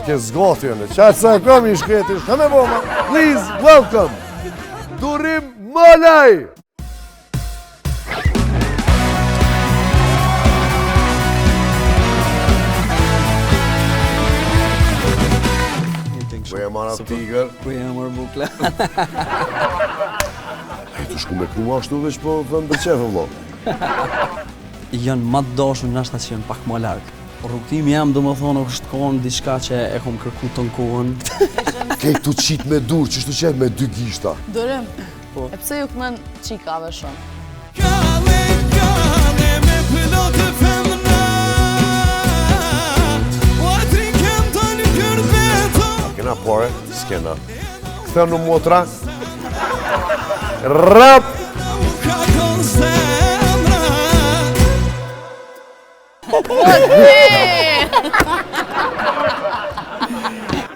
ke zgothje në qatë sa kam i shkreti, shka me boma. Please, welcome, Durim Malaj! Po e marra tigër. Po e marra bukla. E të shku me knua ashtu veç po thëmë për qefë, vlo. Janë ma të dashur nashta që janë pak më largë. Rrugtimi jam do më thonë është kohën diçka që e kom kërku të në kohën. Kej tu qitë me dur, që shtu qetë me 2 gishta. Durim, e pse ju këmën qikave shumë? Kena pare, s'kena. Këthëm në motra. Rap!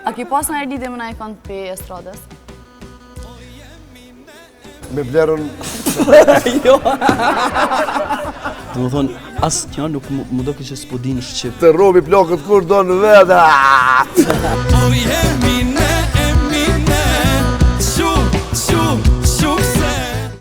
A ki pas në lidhje më na i kanë për estradës? Me blerën... Jo! Do më thonë, asë kjo nuk më do kështë s'po dinë Shqip. Të robi plakët kur do në vete.